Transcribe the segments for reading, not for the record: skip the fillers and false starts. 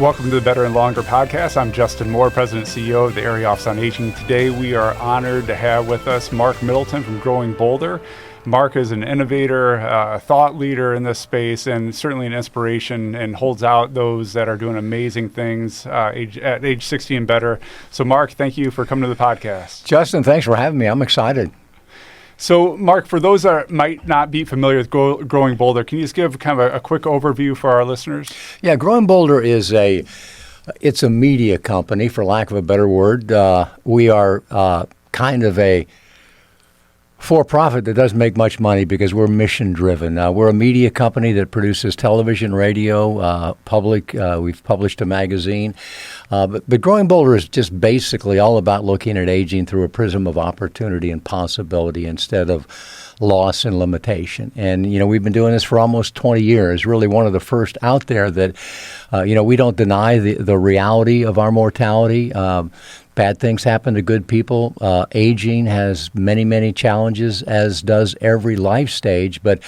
Welcome to the Better and Longer podcast. I'm Justin Moore, President and CEO of the Area Office on Aging. Today, we are honored to have with us Marc Middleton from Growing Bolder. Marc is an innovator, thought leader in this space, and certainly an inspiration, and holds out those that are doing amazing things at age 60 and better. So, Marc, thank you for coming to the podcast. Justin, thanks for having me. I'm excited. So, Marc, for those that might not be familiar with Growing Bolder, can you just give kind of a quick overview for our listeners? Yeah, Growing Bolder is it's a media company, for lack of a better word. We are kind of a for-profit that doesn't make much money because we're mission-driven. We're a media company that produces television, radio, public. We've published a magazine. But Growing Bolder is just basically all about looking at aging through a prism of opportunity and possibility instead of loss and limitation. And, we've been doing this for almost 20 years, really one of the first out there that, we don't deny the reality of our mortality. Bad things happen to good people. Aging has many, many challenges, as does every life stage. But,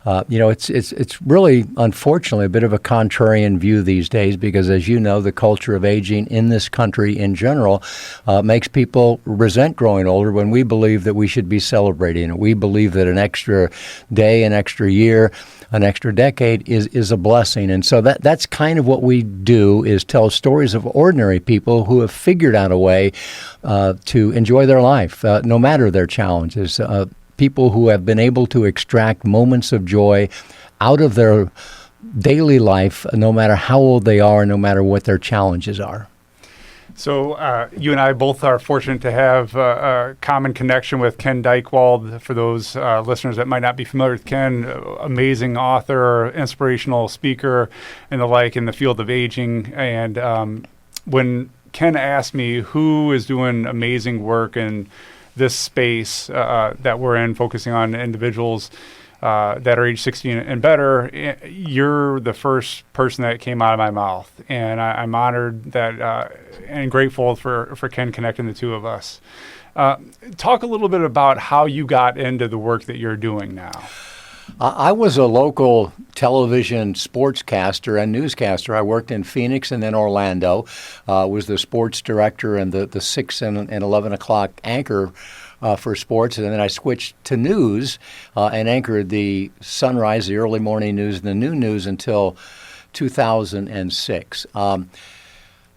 it's really, unfortunately, a bit of a contrarian view these days because, as you know, the culture of aging in this country in general makes people resent growing older when we believe that we should be celebrating it. We believe that an extra day, an extra year, an extra decade is a blessing. And so that's kind of what we do, is tell stories of ordinary people who have figured out a way to enjoy their life, no matter their challenges. People who have been able to extract moments of joy out of their daily life, no matter how old they are, no matter what their challenges are. So you and I both are fortunate to have a common connection with Ken Dykewald. For those listeners that might not be familiar with Ken, amazing author, inspirational speaker, and the like in the field of aging. And when Ken asked me who is doing amazing work in this space that we're in, focusing on individuals that are age 60 and better, you're the first person that came out of my mouth. And I'm honored that and grateful for Ken connecting the two of us. Talk a little bit about how you got into the work that you're doing now. I was a local television sportscaster and newscaster. I worked in Phoenix and then Orlando. Was the sports director and the 6 and 11 o'clock anchor for sports, and then I switched to news and anchored the sunrise, the early morning news, and the noon news until 2006.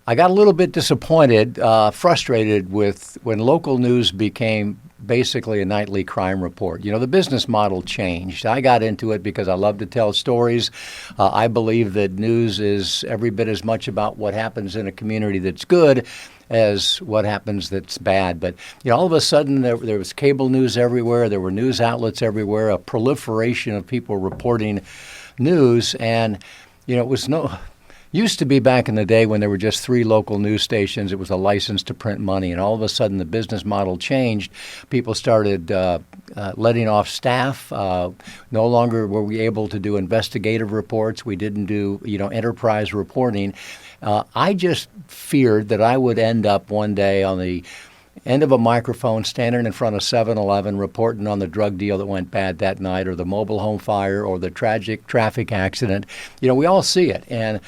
I got a little bit disappointed, frustrated with when local news became basically a nightly crime report. The business model changed. I got into it because I love to tell stories. I believe that news is every bit as much about what happens in a community that's good as what happens that's bad. But all of a sudden there was cable news everywhere. There were news outlets everywhere, a proliferation of people reporting news. And, it was used to be back in the day when there were just 3 local news stations. It was a license to print money. And all of a sudden the business model changed. People started letting off staff. No longer were we able to do investigative reports. We didn't do, enterprise reporting. I just feared that I would end up one day on the end of a microphone standing in front of 7-Eleven reporting on the drug deal that went bad that night, or the mobile home fire, or the tragic traffic accident. We all see it. And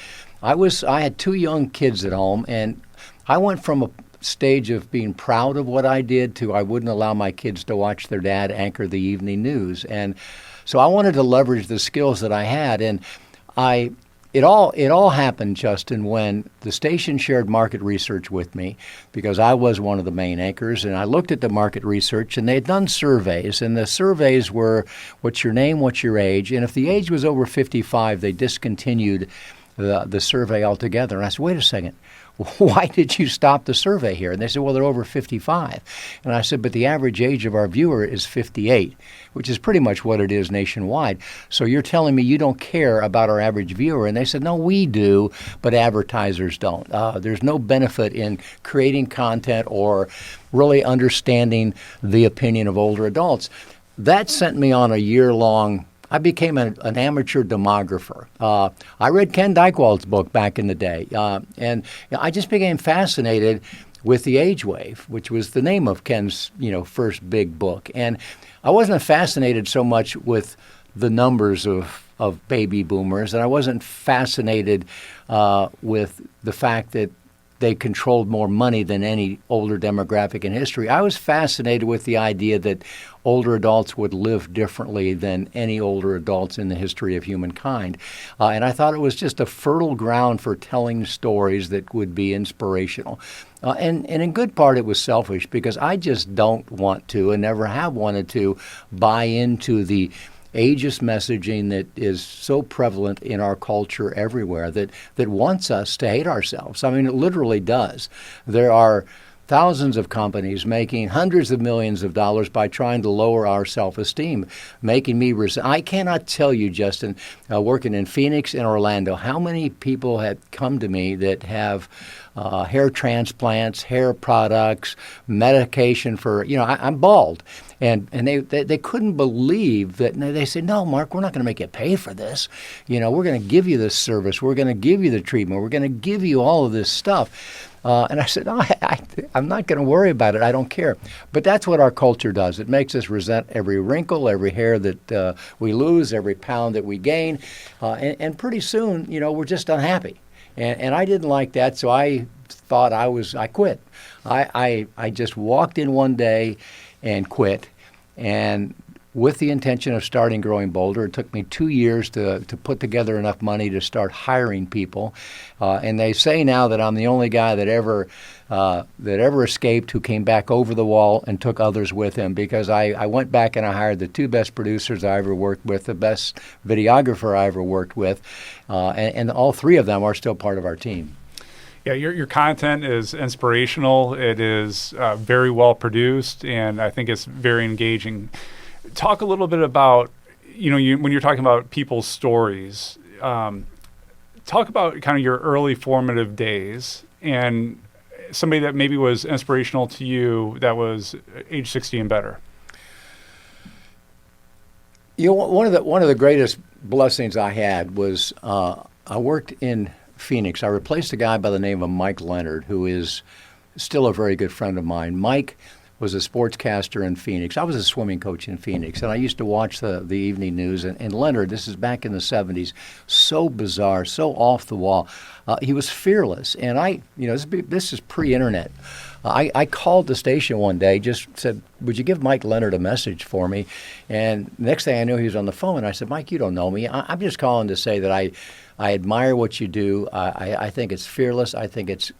I had 2 young kids at home, and I went from a stage of being proud of what I did to I wouldn't allow my kids to watch their dad anchor the evening news. And so I wanted to leverage the skills that I had. And it all happened, Justin, when the station shared market research with me, because I was one of the main anchors, and I looked at the market research, and they had done surveys, and the surveys were, what's your name, what's your age, and if the age was over 55, they discontinued the survey altogether. And I said, wait a second, why did you stop the survey here? And they said, well, they're over 55. And I said, but the average age of our viewer is 58, which is pretty much what it is nationwide. So you're telling me you don't care about our average viewer? And they said, no, we do, but advertisers don't. There's no benefit in creating content or really understanding the opinion of older adults. That sent me on a year-long I became an amateur demographer. I read Ken Dykewald's book back in the day, and I just became fascinated with the Age Wave, which was the name of Ken's first big book. And I wasn't fascinated so much with the numbers of of baby boomers, and I wasn't fascinated with the fact that they controlled more money than any older demographic in history. I was fascinated with the idea that older adults would live differently than any older adults in the history of humankind. And I thought it was just a fertile ground for telling stories that would be inspirational. And in good part, it was selfish because I just don't want to and never have wanted to buy into the ageist messaging that is so prevalent in our culture everywhere that wants us to hate ourselves. I mean, it literally does. There are thousands of companies making hundreds of millions of dollars by trying to lower our self-esteem, making me I cannot tell you, Justin, working in Phoenix and Orlando, how many people have come to me that have hair transplants, hair products, medication for, I'm bald. And they couldn't believe that. They said, no, Mark, we're not going to make you pay for this. We're going to give you this service. We're going to give you the treatment. We're going to give you all of this stuff. And I said, no, I'm not going to worry about it. I don't care. But that's what our culture does. It makes us resent every wrinkle, every hair that we lose, every pound that we gain. And pretty soon, we're just unhappy. And I didn't like that, so I thought I quit. I just walked in one day and quit, and with the intention of starting Growing Bolder. It took me 2 years to put together enough money to start hiring people. And they say now that I'm the only guy that ever escaped who came back over the wall and took others with him, because I went back and I hired the 2 best producers I ever worked with, the best videographer I ever worked with, and all 3 of them are still part of our team. Yeah, your content is inspirational. It is very well produced, and I think it's very engaging. Talk a little bit about, when you're talking about people's stories, talk about kind of your early formative days and somebody that maybe was inspirational to you that was age 60 and better. One of the greatest blessings I had was I worked in Phoenix. I replaced a guy by the name of Mike Leonard, who is still a very good friend of mine. Mike was a sportscaster in Phoenix. I was a swimming coach in Phoenix, and I used to watch the evening news. And Leonard, this is back in the 70s, so bizarre, so off the wall. He was fearless. And this is pre-internet. I called the station one day, just said, would you give Mike Leonard a message for me? And next thing I knew, he was on the phone. I said, Mike, you don't know me. I'm just calling to say that I admire what you do. I think it's fearless. I think it's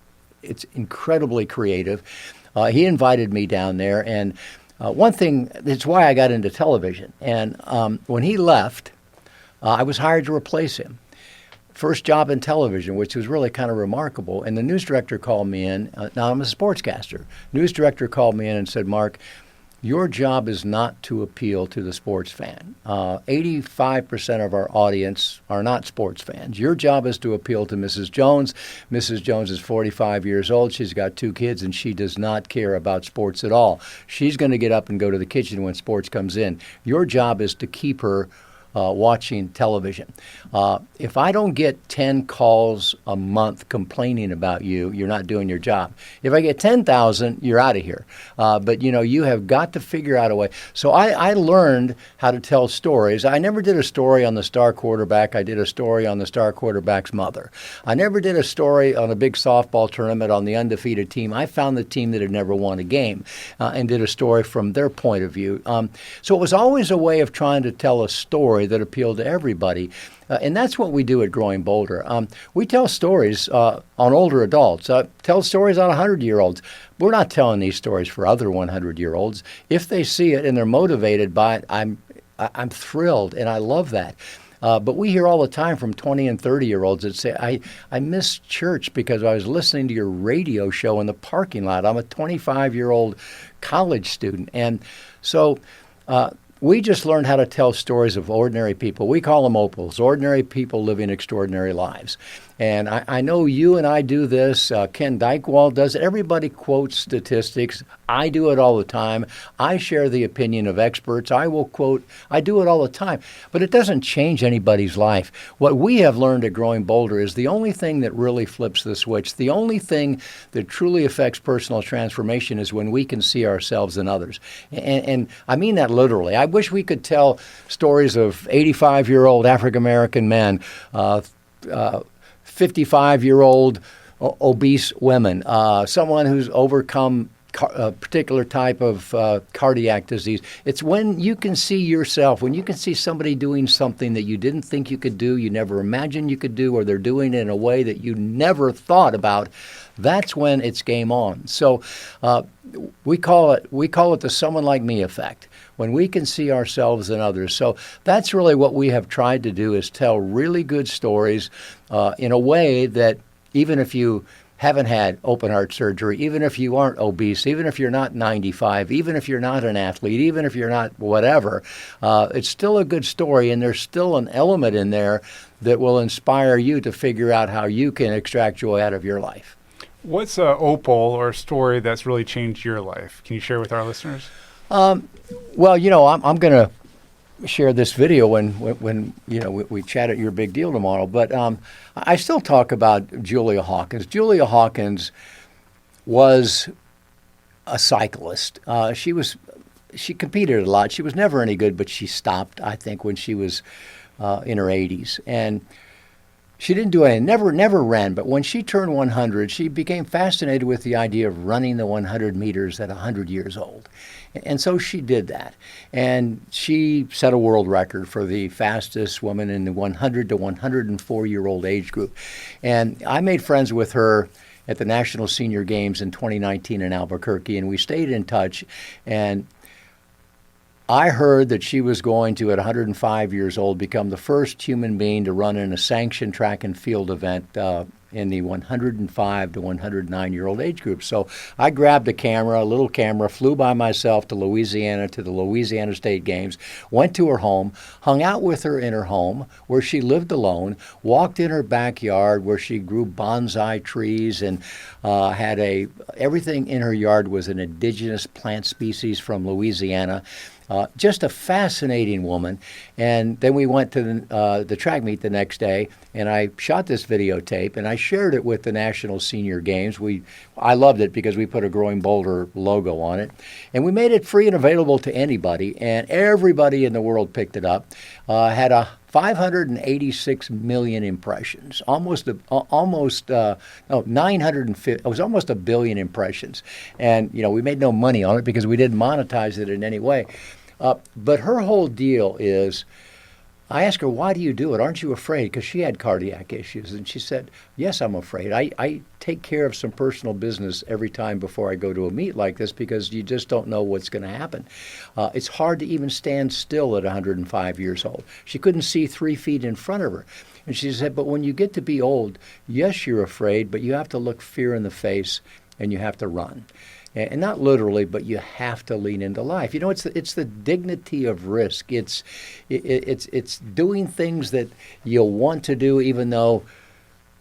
incredibly creative. He invited me down there, and one thing, that's why I got into television. And when he left, I was hired to replace him. First job in television, which was really kind of remarkable. And the news director called me in. Now, I'm a sportscaster. News director called me in and said, Mark, your job is not to appeal to the sports fan. 85% of our audience are not sports fans. Your job is to appeal to Mrs. Jones. Mrs. Jones is 45 years old. She's got 2 kids, and she does not care about sports at all. She's going to get up and go to the kitchen when sports comes in. Your job is to keep her watching television. If I don't get 10 calls a month complaining about you, you're not doing your job. If I get 10,000, you're out of here. But you have got to figure out a way. So I learned how to tell stories. I never did a story on the star quarterback. I did a story on the star quarterback's mother. I never did a story on a big softball tournament on the undefeated team. I found the team that had never won a game and did a story from their point of view. So it was always a way of trying to tell a story that appealed to everybody. And that's what we do at Growing Bolder. We tell stories on older adults, tell stories on 100-year-olds. We're not telling these stories for other 100-year-olds. If they see it and they're motivated by it, I'm thrilled, and I love that. But we hear all the time from 20 and 30-year-olds that say, I missed church because I was listening to your radio show in the parking lot. I'm a 25-year-old college student. And so we just learned how to tell stories of ordinary people. We call them opals, ordinary people living extraordinary lives. And I know you and I do this. Ken Dykewald does it. Everybody quotes statistics. I do it all the time. I share the opinion of experts. I will quote. I do it all the time. But it doesn't change anybody's life. What we have learned at Growing Bolder is the only thing that really flips the switch, the only thing that truly affects personal transformation is when we can see ourselves in others. And I mean that literally. I wish we could tell stories of 85-year-old African-American men, 55-year-old obese women, someone who's overcome a particular type of cardiac disease. It's when you can see yourself, when you can see somebody doing something that you didn't think you could do, you never imagined you could do, or they're doing it in a way that you never thought about, that's when it's game on. So we call it the someone like me effect, when we can see ourselves in others. So that's really what we have tried to do, is tell really good stories in a way that even if you haven't had open heart surgery, even if you aren't obese, even if you're not 95, even if you're not an athlete, even if you're not whatever, it's still a good story, and there's still an element in there that will inspire you to figure out how you can extract joy out of your life. What's a opal or a story that's really changed your life? Can you share with our listeners? Well, you know, I'm going to share this video when you know we chat at Your Big Deal tomorrow. But I still talk about Julia Hawkins. Julia Hawkins was a cyclist. She competed a lot. She was never any good, but she stopped, I think, when she was in her 80s. And she didn't do anything, never ran, but when she turned 100, she became fascinated with the idea of running the 100 meters at 100 years old. And so she did that. And she set a world record for the fastest woman in the 100 to 104-year-old age group. And I made friends with her at the National Senior Games in 2019 in Albuquerque, and we stayed in touch. And I heard that she was going to, at 105 years old, become the first human being to run in a sanctioned track and field event in the 105 to 109-year-old age group. So I grabbed a little camera, flew by myself to Louisiana, to the Louisiana State Games, went to her home, hung out with her in her home where she lived alone, walked in her backyard where she grew bonsai trees and everything in her yard was an indigenous plant species from Louisiana. Just a fascinating woman. And then we went to the track meet the next day, and I shot this videotape, and I shared it with the National Senior Games. I loved it because we put a Growing Bolder logo on it. And we made it free and available to anybody, and everybody in the world picked it up. Had 586 million impressions, almost 950. It was almost a billion impressions, and we made no money on it because we didn't monetize it in any way. But her whole deal is, I asked her, why do you do it? Aren't you afraid? Because she had cardiac issues. And she said, yes, I'm afraid. I take care of some personal business every time before I go to a meet like this because you just don't know what's going to happen. It's hard to even stand still at 105 years old. She couldn't see 3 feet in front of her. And she said, but when you get to be old, yes, you're afraid, but you have to look fear in the face and you have to run. And not literally, but you have to lean into life. It's the dignity of risk. It's doing things that you want to do, even though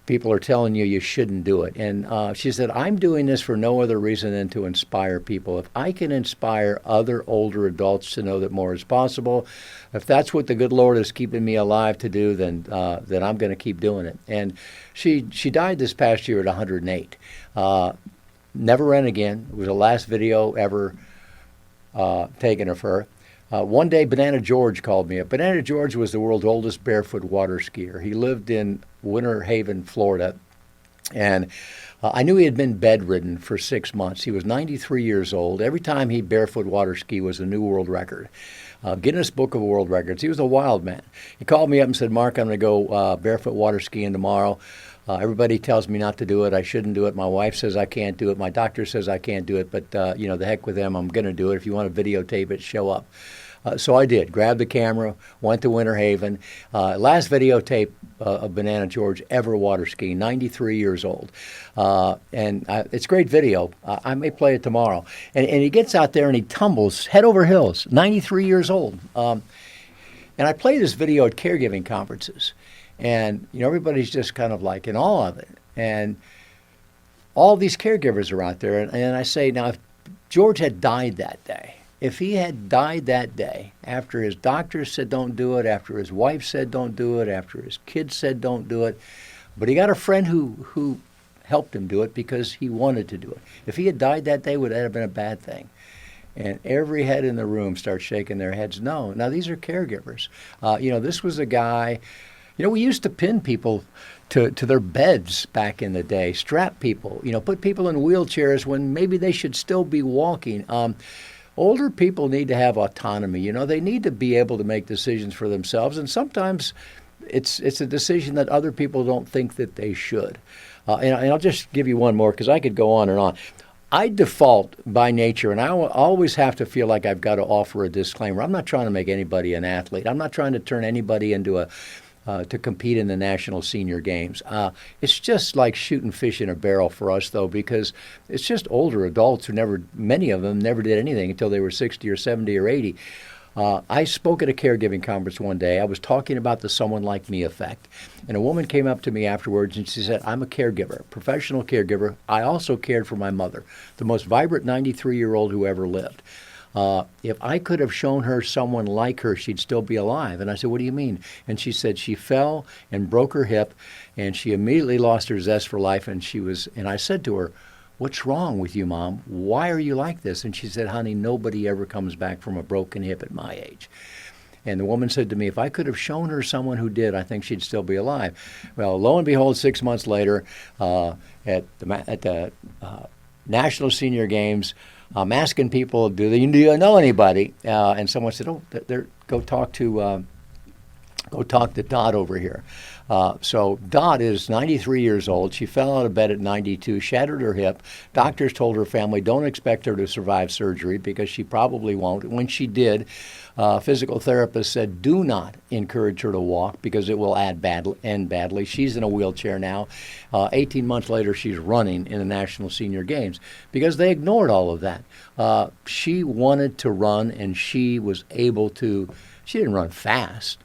people are telling you shouldn't do it. And she said, I'm doing this for no other reason than to inspire people. If I can inspire other older adults to know that more is possible, if that's what the good Lord is keeping me alive to do, then I'm going to keep doing it. And she died this past year at 108. Never ran again. It was the last video ever taken of her. One day, Banana George called me up. Banana George was the world's oldest barefoot water skier. He lived in Winter Haven, Florida, and I knew he had been bedridden for 6 months. He was 93 years old. Every time he barefoot water ski was a new world record. Guinness Book of World Records. He was a wild man. He called me up and said, Mark, I'm going to go barefoot water skiing tomorrow. Everybody tells me not to do it. I shouldn't do it. My wife says I can't do it. My doctor says I can't do it. But, the heck with them. I'm going to do it. If you want to videotape it, show up. So I did. Grabbed the camera, went to Winter Haven. Last videotape of Banana George ever water skiing, 93 years old. And it's a great video. I may play it tomorrow. And he gets out there and he tumbles head over heels, 93 years old. And I play this video at caregiving conferences. And, everybody's just kind of like in awe of it. And all these caregivers are out there. And I say, now, if George had died that day, if he had died that day, after his doctors said don't do it, after his wife said don't do it, after his kids said don't do it, but he got a friend who helped him do it because he wanted to do it. If he had died that day, would that have been a bad thing? And every head in the room starts shaking their heads. No. Now, these are caregivers. This was a guy, we used to pin people to their beds back in the day, strap people, put people in wheelchairs when maybe they should still be walking. Older people need to have autonomy. They need to be able to make decisions for themselves, and sometimes it's a decision that other people don't think that they should. And I'll just give you one more because I could go on and on. I default by nature, and I always have to feel like I've got to offer a disclaimer. I'm not trying to make anybody an athlete. I'm not trying to turn anybody into to compete in the National Senior Games. It's just like shooting fish in a barrel for us, though, because it's just older adults many of them never did anything until they were 60 or 70 or 80. I spoke at a caregiving conference one day. I was talking about the someone like me effect. And a woman came up to me afterwards and she said, I'm a caregiver, professional caregiver. I also cared for my mother, the most vibrant 93-year-old who ever lived. If I could have shown her someone like her, she'd still be alive. And I said, what do you mean? And she said she fell and broke her hip and she immediately lost her zest for life. And I said to her, what's wrong with you, Mom? Why are you like this? And she said, honey, nobody ever comes back from a broken hip at my age. And the woman said to me, if I could have shown her someone who did, I think she'd still be alive. Well, lo and behold, 6 months later, at the National Senior Games, I'm asking people, do you know anybody? And someone said, go talk to Dot over here. So Dot is 93 years old. She fell out of bed at 92, shattered her hip. Doctors told her family, don't expect her to survive surgery because she probably won't. When she did, physical therapist said, do not encourage her to walk because it will end badly. She's in a wheelchair now. 18 months later, she's running in the National Senior Games because they ignored all of that. She wanted to run, and she was able to. She didn't run fast.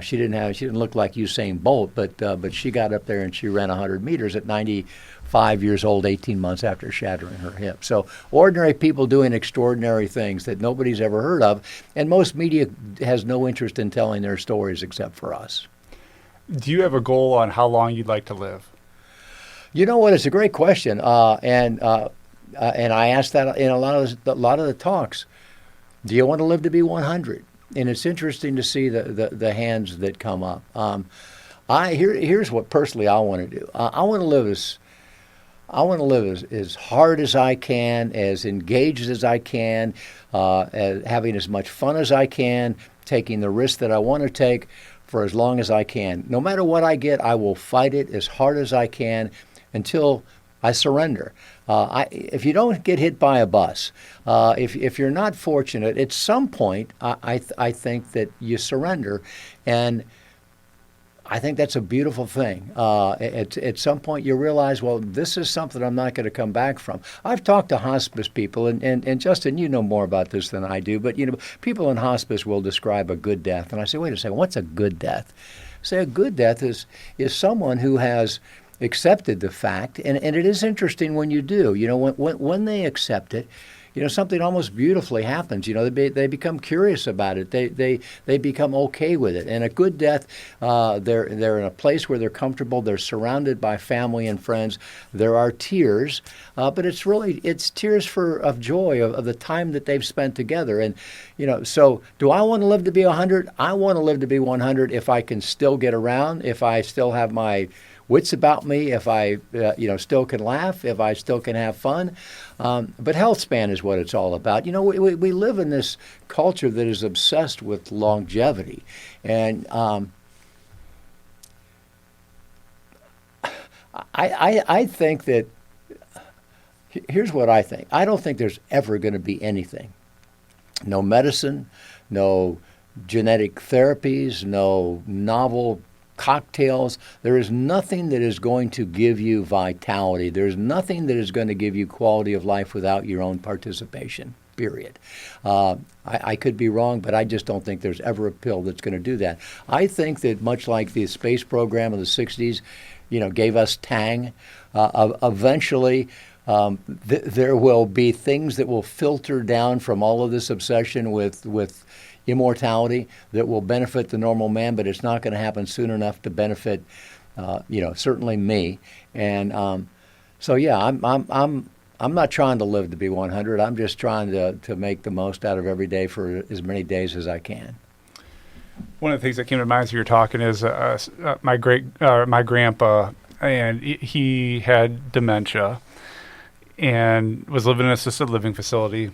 She didn't look like Usain Bolt, but she got up there and she ran 100 meters at 95 years old, 18 months after shattering her hip. So ordinary people doing extraordinary things that nobody's ever heard of, and most media has no interest in telling their stories except for us. Do you have a goal on how long you'd like to live? You know what? It's a great question, and I asked that in a lot of the talks. Do you want to live to be 100? And it's interesting to see the hands that come up. Here's what personally I want to do. I want to live as hard as I can, as engaged as I can, having as much fun as I can, taking the risks that I want to take for as long as I can. No matter what I get, I will fight it as hard as I can until I surrender. If you don't get hit by a bus, if you're not fortunate, at some point, I think that you surrender, and I think that's a beautiful thing. At some point, you realize, well, this is something I'm not going to come back from. I've talked to hospice people, and Justin, you know more about this than I do, but people in hospice will describe a good death, and I say, wait a second, what's a good death? I say a good death is someone who has accepted the fact, and it is interesting when you do. When they accept it, something almost beautifully happens. They become curious about it. They become okay with it. And a good death, they're in a place where they're comfortable. They're surrounded by family and friends. There are tears, but it's tears of joy of the time that they've spent together. And so do I want to live to be 100? I want to live to be 100 if I can still get around, if I still have my wits about me, if I still can laugh, if I still can have fun. But health span is what it's all about. We live in this culture that is obsessed with longevity. And I think that, here's what I think. I don't think there's ever going to be anything. No medicine, no genetic therapies, no novel cocktails. There is nothing that is going to give you vitality. There's nothing that is going to give you quality of life without your own participation. period. I could be wrong, but I just don't think there's ever a pill that's going to do that. I think that much like the space program of the 60s, gave us tang, eventually there will be things that will filter down from all of this obsession with immortality that will benefit the normal man, but it's not going to happen soon enough to benefit, certainly me. And so, yeah, I'm not trying to live to be 100. I'm just trying to make the most out of every day for as many days as I can. One of the things that came to mind as you were talking is my grandpa, and he had dementia and was living in an assisted living facility,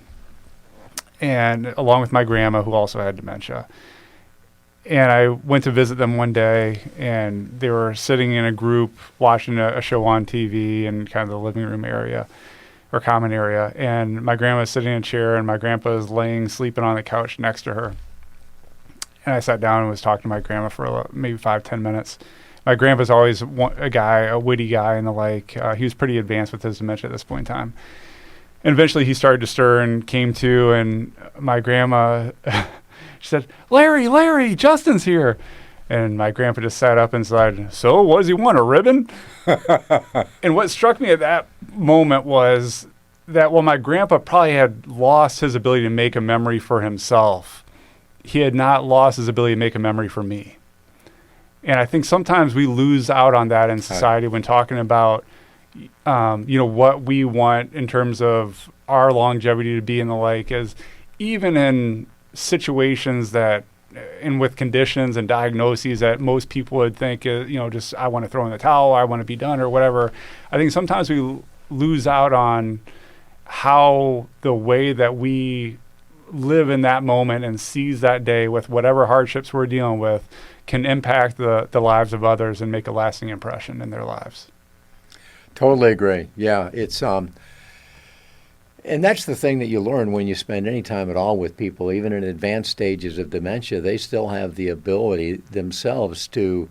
and along with my grandma, who also had dementia. And I went to visit them one day, and they were sitting in a group watching a show on TV in kind of the living room area or common area. And my grandma was sitting in a chair, and my grandpa was sleeping on the couch next to her. And I sat down and was talking to my grandma for maybe 5-10 minutes. My grandpa's always a witty guy and the like. He was pretty advanced with his dementia at this point in time. And eventually he started to stir and came to, and my grandma, she said, Larry, Justin's here. And my grandpa just sat up and said, so what does he want, a ribbon? And what struck me at that moment was that while my grandpa probably had lost his ability to make a memory for himself, he had not lost his ability to make a memory for me. And I think sometimes we lose out on that in society when talking about, what we want in terms of our longevity to be and the like, is even in situations that, and with conditions and diagnoses that most people would think, just I want to throw in the towel, I want to be done or whatever. I think sometimes we lose out on how the way that we live in that moment and seize that day with whatever hardships we're dealing with can impact the lives of others and make a lasting impression in their lives. Totally agree. Yeah, it's and that's the thing that you learn when you spend any time at all with people, even in advanced stages of dementia. They still have the ability themselves to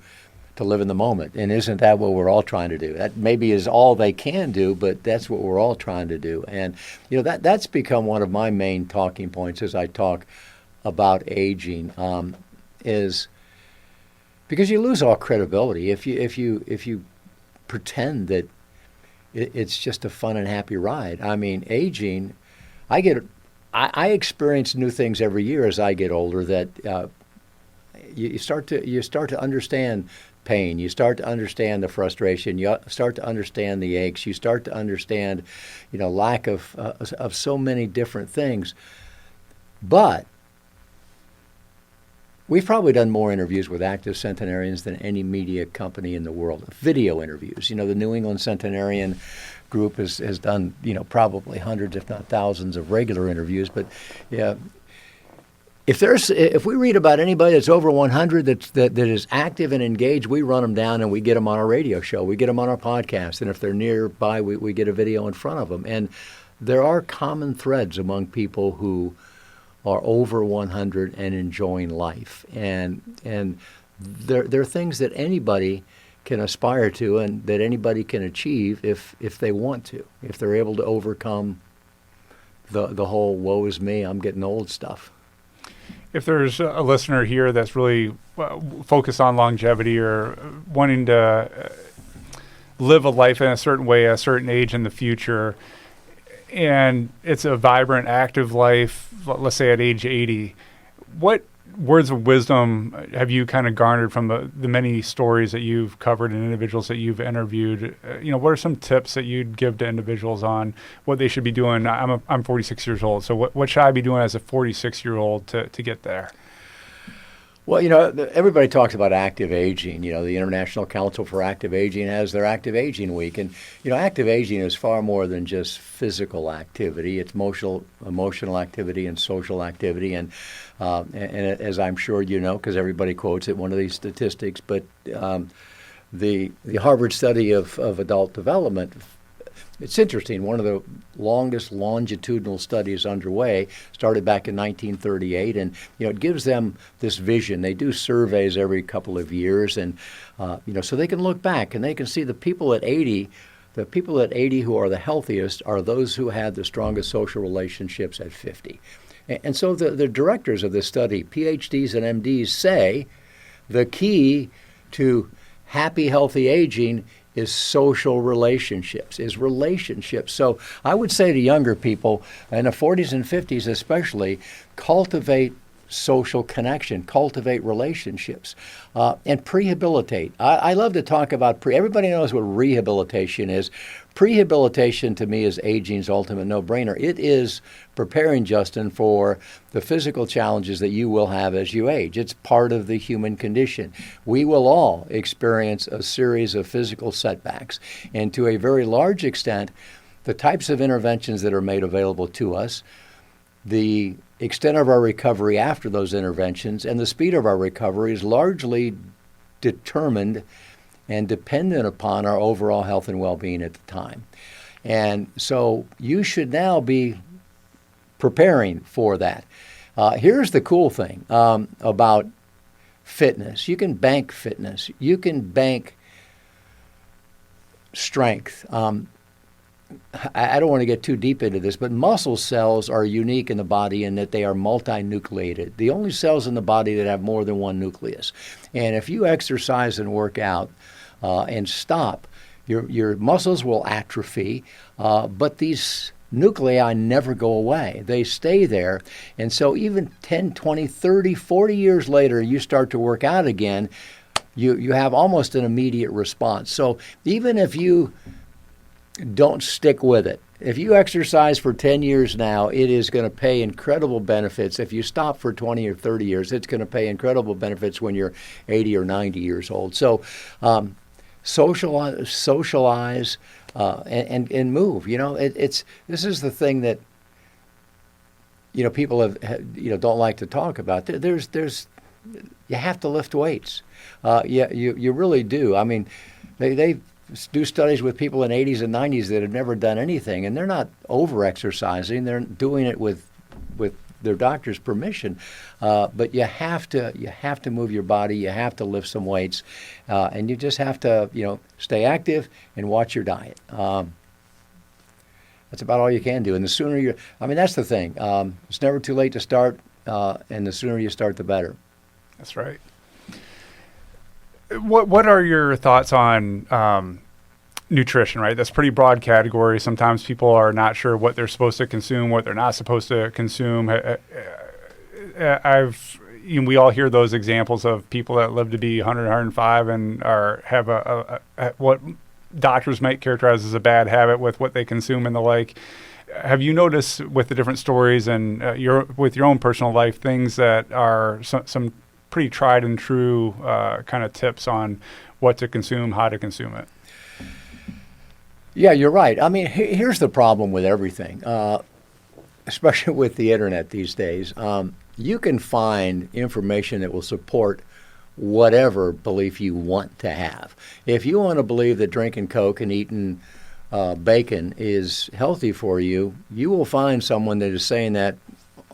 live in the moment. And isn't that what we're all trying to do? That maybe is all they can do, but that's what we're all trying to do. And that's become one of my main talking points as I talk about aging, is because you lose all credibility if you pretend that it's just a fun and happy ride. I mean, aging, I experience new things every year as I get older that you start to understand pain. You start to understand the frustration. You start to understand the aches. You start to understand, lack of so many different things. But we've probably done more interviews with active centenarians than any media company in the world. Video interviews. The New England Centenarian Group has done, probably hundreds, if not thousands, of regular interviews. But yeah, if we read about anybody that's over 100 that is active and engaged, we run them down and we get them on our radio show. We get them on our podcast. And if they're nearby, we get a video in front of them. And there are common threads among people who are over 100 and enjoying life. And there are things that anybody can aspire to and that anybody can achieve if they want to, if they're able to overcome the whole woe is me, I'm getting old stuff. If there's a listener here that's really focused on longevity or wanting to live a life in a certain way at a certain age in the future, and it's a vibrant, active life, let's say at age 80, what words of wisdom have you kind of garnered from the many stories that you've covered and individuals that you've interviewed? What are some tips that you'd give to individuals on what they should be doing? I'm 46 years old, so what should I be doing as a 46-year-old to get there? Well, everybody talks about active aging. The International Council for Active Aging has their Active Aging Week. And, active aging is far more than just physical activity. It's emotional activity and social activity. And as I'm sure you know, because everybody quotes it, one of these statistics, but the Harvard study of adult development, it's interesting. One of the longest longitudinal studies underway started back in 1938, and it gives them this vision. They do surveys every couple of years, and so they can look back and they can see the people at 80 The people at 80 who are the healthiest are those who had the strongest social relationships at 50. And so the directors of this study, PhDs and MDs, say the key to happy, healthy aging is social relationships, is relationships. So I would say to younger people, in the 40s and 50s especially, cultivate social connection, cultivate relationships, and prehabilitate. I love to talk about everybody knows what rehabilitation is. Prehabilitation to me is aging's ultimate no-brainer. It is preparing, Justin, for the physical challenges that you will have as you age. It's part of the human condition. We will all experience a series of physical setbacks, and to a very large extent, the types of interventions that are made available to us, the extent of our recovery after those interventions, and the speed of our recovery is largely determined and dependent upon our overall health and well-being at the time. And so you should now be preparing for that. Here's the cool thing about fitness. You can bank fitness. You can bank strength. I don't want to get too deep into this, but muscle cells are unique in the body in that they are multinucleated. The only cells in the body that have more than one nucleus. And if you exercise and work out and stop, your muscles will atrophy, but these nuclei never go away. They stay there. And so even 10, 20, 30, 40 years later, you start to work out again, you have almost an immediate response. So even if you don't stick with it. If you exercise for 10 years now, it is going to pay incredible benefits. If you stop for 20 or 30 years, it's going to pay incredible benefits when you're 80 or 90 years old. So socialize and move. You know, this is the thing that, you know, people have don't like to talk about. There's you have to lift weights. You really do. I mean, they do studies with people in 80s and 90s that have never done anything, and they're not over-exercising. They're doing it with their doctor's permission. But you have to move your body. You have to lift some weights, and you just have to stay active and watch your diet. That's about all you can do. And the sooner that's the thing. It's never too late to start, and the sooner you start, the better. That's right. What are your thoughts on nutrition, right? That's a pretty broad category. Sometimes people are not sure what they're supposed to consume, what they're not supposed to consume. We all hear those examples of people that live to be 100, 105 and have a what doctors might characterize as a bad habit with what they consume and the like. Have you noticed with the different stories and with your own personal life things that are some pretty tried and true kind of tips on what to consume, how to consume it? Yeah, you're right. I mean, here's the problem with everything, especially with the internet these days. You can find information that will support whatever belief you want to have. If you want to believe that drinking Coke and eating bacon is healthy for you, you will find someone that is saying that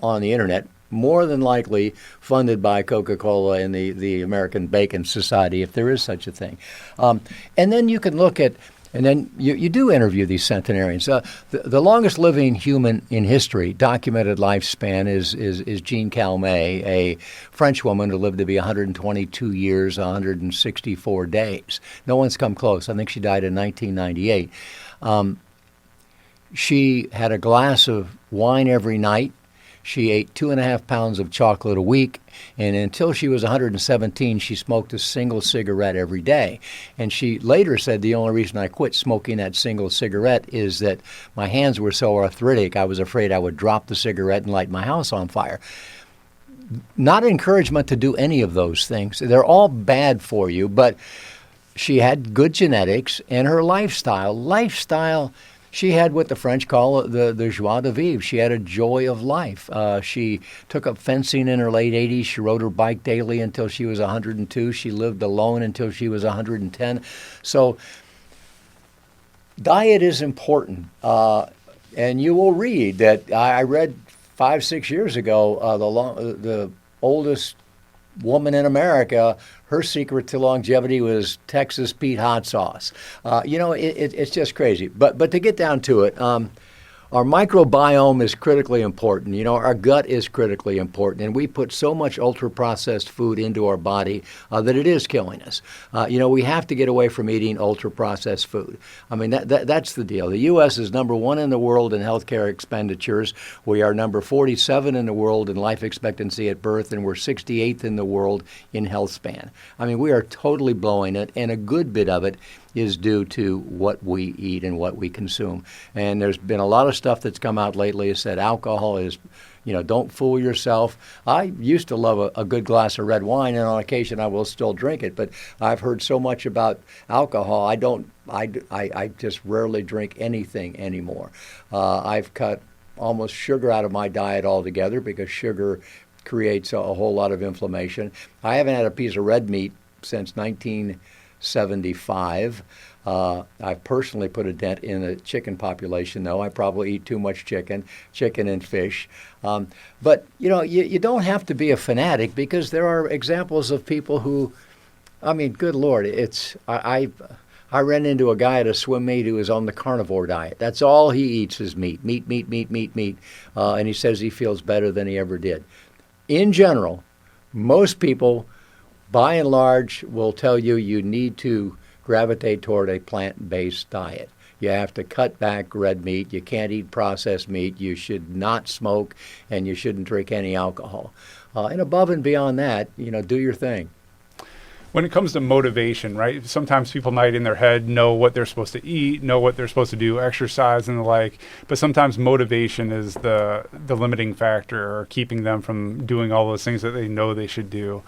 on the internet, more than likely funded by Coca-Cola and the American Bacon Society, if there is such a thing. And then you can look at, and then you do interview these centenarians. The longest living human in history, documented lifespan, is Jean Calmet, a French woman who lived to be 122 years, 164 days. No one's come close. I think she died in 1998. She had a glass of wine every night. She ate 2.5 pounds of chocolate a week, and until she was 117, she smoked a single cigarette every day. And she later said, the only reason I quit smoking that single cigarette is that my hands were so arthritic, I was afraid I would drop the cigarette and light my house on fire. Not encouragement to do any of those things. They're all bad for you, but she had good genetics, and her lifestyle, she had what the French call the joie de vivre. She had a joy of life. She took up fencing in her late 80s. She rode her bike daily until she was 102. She lived alone until she was 110. So diet is important. And you will read that I read 5-6 years ago, the oldest woman in America, her secret to longevity was Texas Pete hot sauce. It's just crazy. But to get down to it, our microbiome is critically important. Our gut is critically important, and we put so much ultra-processed food into our body that it is killing us. We have to get away from eating ultra-processed food. I mean, that's the deal. The U.S. is number one in the world in healthcare expenditures. We are number 47 in the world in life expectancy at birth, and we're 68th in the world in health span. I mean, we are totally blowing it, and a good bit of it is due to what we eat and what we consume. And there's been a lot of stuff that's come out lately that said alcohol is, don't fool yourself. I used to love a good glass of red wine, and on occasion I will still drink it, but I've heard so much about alcohol, I just rarely drink anything anymore. I've cut almost sugar out of my diet altogether because sugar creates a whole lot of inflammation. I haven't had a piece of red meat since 1975. I personally put a dent in the chicken population, though. I probably eat too much chicken and fish. But, you don't have to be a fanatic, because there are examples of people who, I mean, good Lord, I ran into a guy at a swim meet who is on the carnivore diet. That's all he eats is meat. And he says he feels better than he ever did. In general, most people, by and large, will tell you need to gravitate toward a plant-based diet. You have to cut back red meat. You can't eat processed meat. You should not smoke, and you shouldn't drink any alcohol. And above and beyond that, do your thing. When it comes to motivation, right? Sometimes people might in their head know what they're supposed to eat, know what they're supposed to do, exercise and the like, but sometimes motivation is the limiting factor, or keeping them from doing all those things that they know they should do.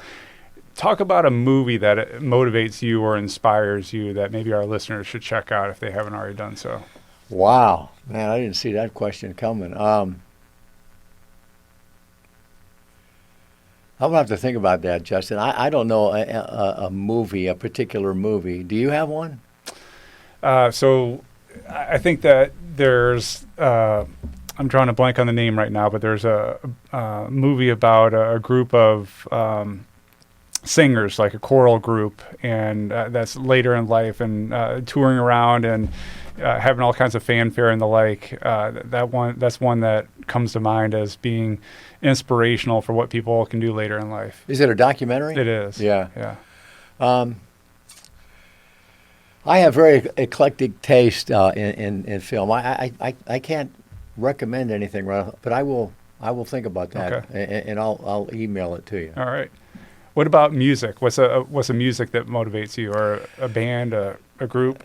Talk about a movie that motivates you or inspires you that maybe our listeners should check out if they haven't already done so. Wow. Man, I didn't see that question coming. I'm going to have to think about that, Justin. I don't know a movie, a particular movie. Do you have one? So I think that there's, I'm drawing a blank on the name right now, but there's a movie about a group of singers, like a choral group, and that's later in life, and touring around and having all kinds of fanfare and the like. That's one that comes to mind as being inspirational for what people can do later in life. Is it a documentary? It is. Yeah. I have very eclectic taste in film. I can't recommend anything, but I will think about that. Okay. And I'll email it to you. All right. What about music? What's a music that motivates you, or a band, a group?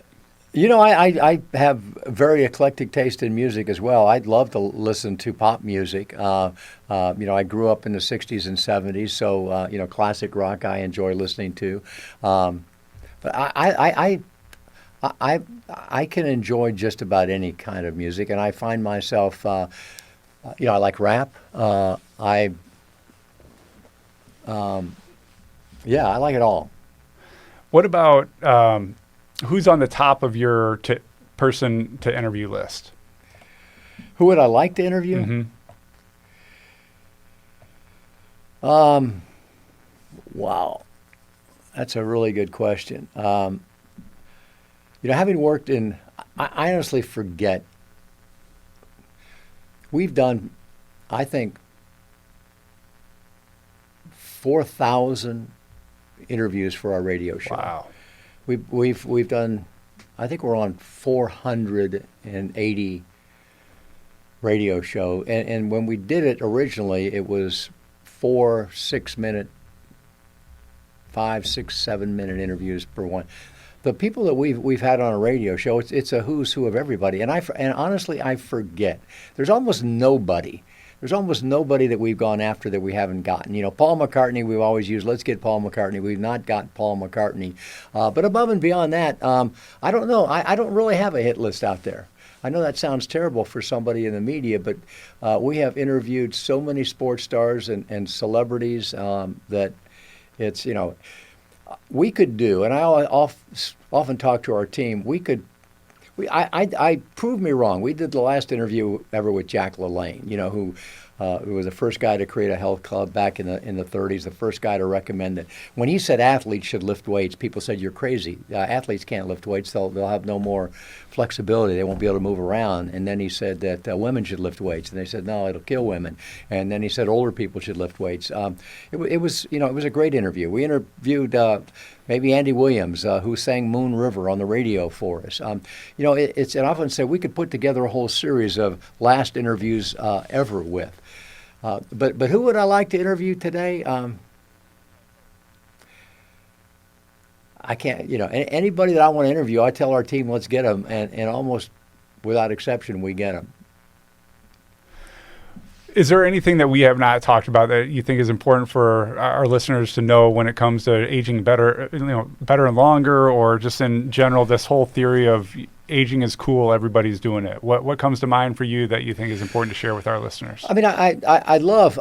I have very eclectic taste in music as well. I'd love to listen to pop music. I grew up in the 60s and 70s, so classic rock I enjoy listening to. But I can enjoy just about any kind of music, and I find myself, I like rap. I like it all. What about who's on the top of your person to interview list? Who would I like to interview? Mm-hmm. Wow, that's a really good question. Having worked in, I honestly forget. We've done, I think, 4,000 interviews for our radio show. Wow. We've done, I think we're on 480 radio show, and when we did it originally, it was 4 6-minute, 5, 6, 7-minute interviews per one. The people that we've had on a radio show, it's a who's who of everybody, and honestly I forget. There's almost nobody that we've gone after that we haven't gotten. Paul McCartney, we've always used, let's get Paul McCartney. We've not got Paul McCartney. But above and beyond that, I don't know. I don't really have a hit list out there. I know that sounds terrible for somebody in the media, but we have interviewed so many sports stars and celebrities that it's, we could do, and I often talk to our team, I prove me wrong. We did the last interview ever with Jack LaLanne, who was the first guy to create a health club back in the 30s. The first guy to recommend that. When he said athletes should lift weights, people said you're crazy. Athletes can't lift weights; they'll have no more flexibility. They won't be able to move around. And then he said that women should lift weights, and they said no, it'll kill women. And then he said older people should lift weights. It was a great interview. We interviewed maybe Andy Williams, who sang Moon River on the radio for us. And I often say we could put together a whole series of last interviews ever with. But who would I like to interview today? I can't, anybody that I want to interview, I tell our team, let's get them. And almost without exception, we get them. Is there anything that we have not talked about that you think is important for our listeners to know when it comes to aging better, better and longer, or just in general, this whole theory of aging is cool, everybody's doing it? What comes to mind for you that you think is important to share with our listeners? I mean, I love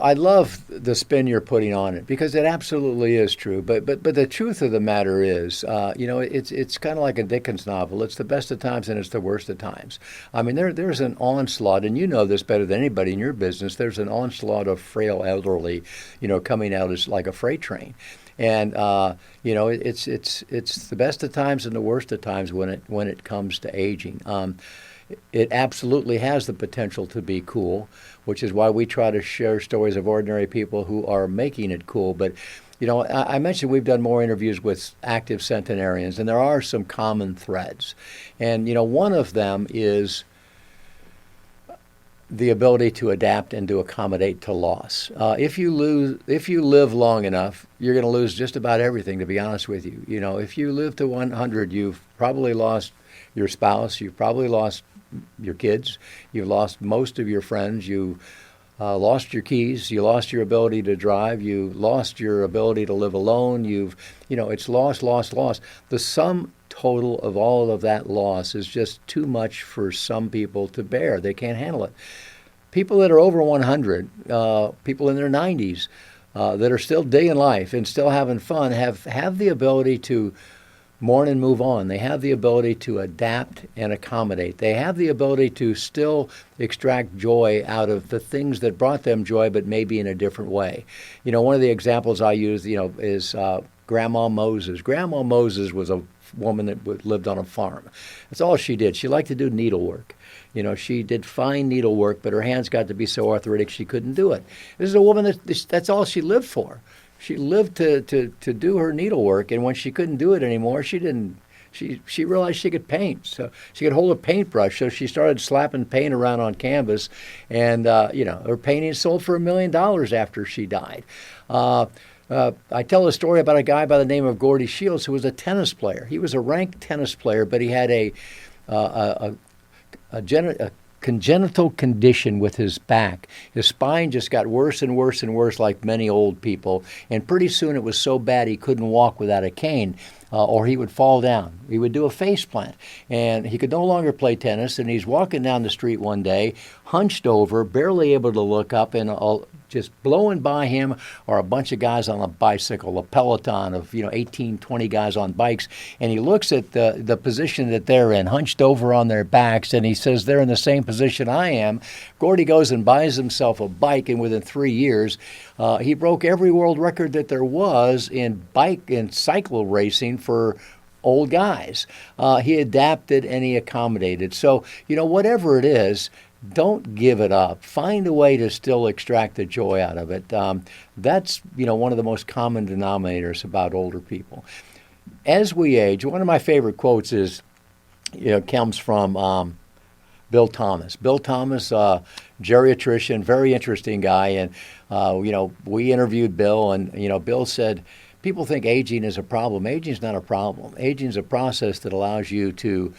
the spin you're putting on it, because it absolutely is true. But the truth of the matter is, it's kind of like a Dickens novel. It's the best of times and it's the worst of times. I mean, there's an onslaught, and you know this better than anybody in your business. There's an onslaught of frail elderly, coming out as like a freight train. And it's the best of times and the worst of times when it comes to aging. It absolutely has the potential to be cool, which is why we try to share stories of ordinary people who are making it cool. But I mentioned we've done more interviews with active centenarians, and there are some common threads. And one of them is the ability to adapt and to accommodate to loss. If you live long enough, you're going to lose just about everything, to be honest with you. If you live to 100, you've probably lost your spouse, you've probably lost your kids, you've lost most of your friends, you lost your keys, you lost your ability to drive, you lost your ability to live alone, it's lost. The sum total of all of that loss is just too much for some people to bear. They can't handle it. People that are over 100, people in their 90s, that are still digging life and still having fun, have the ability to mourn and move on. They have the ability to adapt and accommodate. They have the ability to still extract joy out of the things that brought them joy, but maybe in a different way. One of the examples I use, is Grandma Moses. Grandma Moses was a woman that lived on a farm. That's all she did. She liked to do needlework. She did fine needlework, but her hands got to be so arthritic she couldn't do it. This is a woman that's all she lived for. She lived to do her needlework, and when she couldn't do it anymore, she realized she could paint. So she could hold a paintbrush, so she started slapping paint around on canvas, and her paintings sold for $1 million after she died. I tell a story about a guy by the name of Gordy Shields, who was a tennis player. He was a ranked tennis player, but he had a congenital condition with his back. His spine just got worse and worse and worse, like many old people. And pretty soon it was so bad he couldn't walk without a cane, or he would fall down. He would do a face plant. And he could no longer play tennis. And he's walking down the street one day, hunched over, barely able to look up, and just blowing by him are a bunch of guys on a bicycle, a peloton of 18, 20 guys on bikes, and he looks at the position that they're in, hunched over on their backs, and he says, they're in the same position I am. Gordy goes and buys himself a bike, and within 3 years, he broke every world record that there was in bike and cycle racing for old guys. He adapted and he accommodated. So, whatever it is, don't give it up. Find a way to still extract the joy out of it. That's, one of the most common denominators about older people. As we age, one of my favorite quotes comes from Bill Thomas. Bill Thomas, geriatrician, very interesting guy. And, we interviewed Bill, and, Bill said, people think aging is a problem. Aging is not a problem. Aging is a process that allows you to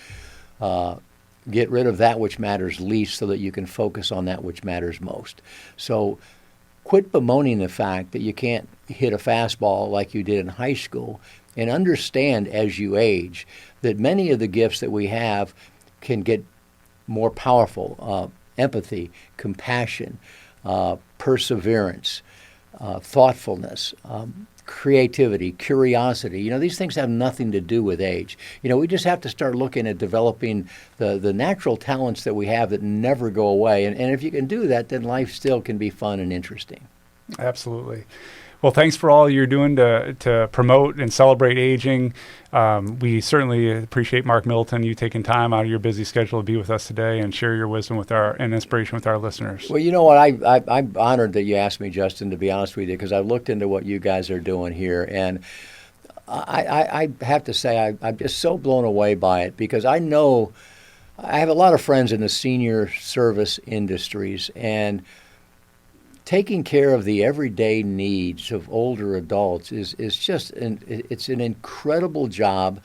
get rid of that which matters least so that you can focus on that which matters most. So quit bemoaning the fact that you can't hit a fastball like you did in high school, and understand as you age that many of the gifts that we have can get more powerful. Empathy, compassion, perseverance, thoughtfulness, creativity, curiosity. These things have nothing to do with age. We just have to start looking at developing the natural talents that we have that never go away. And if you can do that, then life still can be fun and interesting. Absolutely. Well, thanks for all you're doing to promote and celebrate aging. We certainly appreciate, Marc Middleton, you taking time out of your busy schedule to be with us today and share your wisdom and inspiration with our listeners. Well, you know what? I'm honored that you asked me, Justin, to be honest with you, because I've looked into what you guys are doing here. And I have to say, I'm just so blown away by it, because I know I have a lot of friends in the senior service industries, and taking care of the everyday needs of older adults is just it's an incredible job.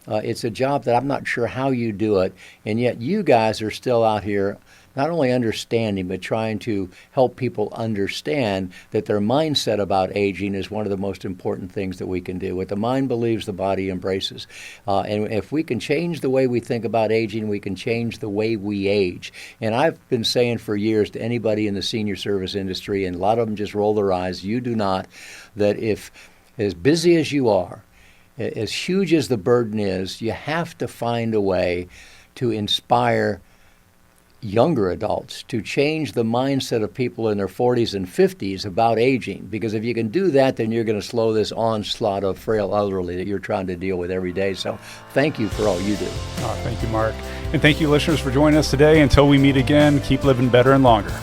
It's a job that I'm not sure how you do it, and yet you guys are still out here not only understanding, but trying to help people understand that their mindset about aging is one of the most important things that we can do. What the mind believes, the body embraces. And if we can change the way we think about aging, we can change the way we age. And I've been saying for years to anybody in the senior service industry, and a lot of them just roll their eyes, you do not, that if as busy as you are, as huge as the burden is, you have to find a way to inspire younger adults to change the mindset of people in their 40s and 50s about aging. Because if you can do that, then you're going to slow this onslaught of frail elderly that you're trying to deal with every day. So thank you for all you do. Thank you, Marc. And thank you, listeners, for joining us today. Until we meet again, keep living better and longer.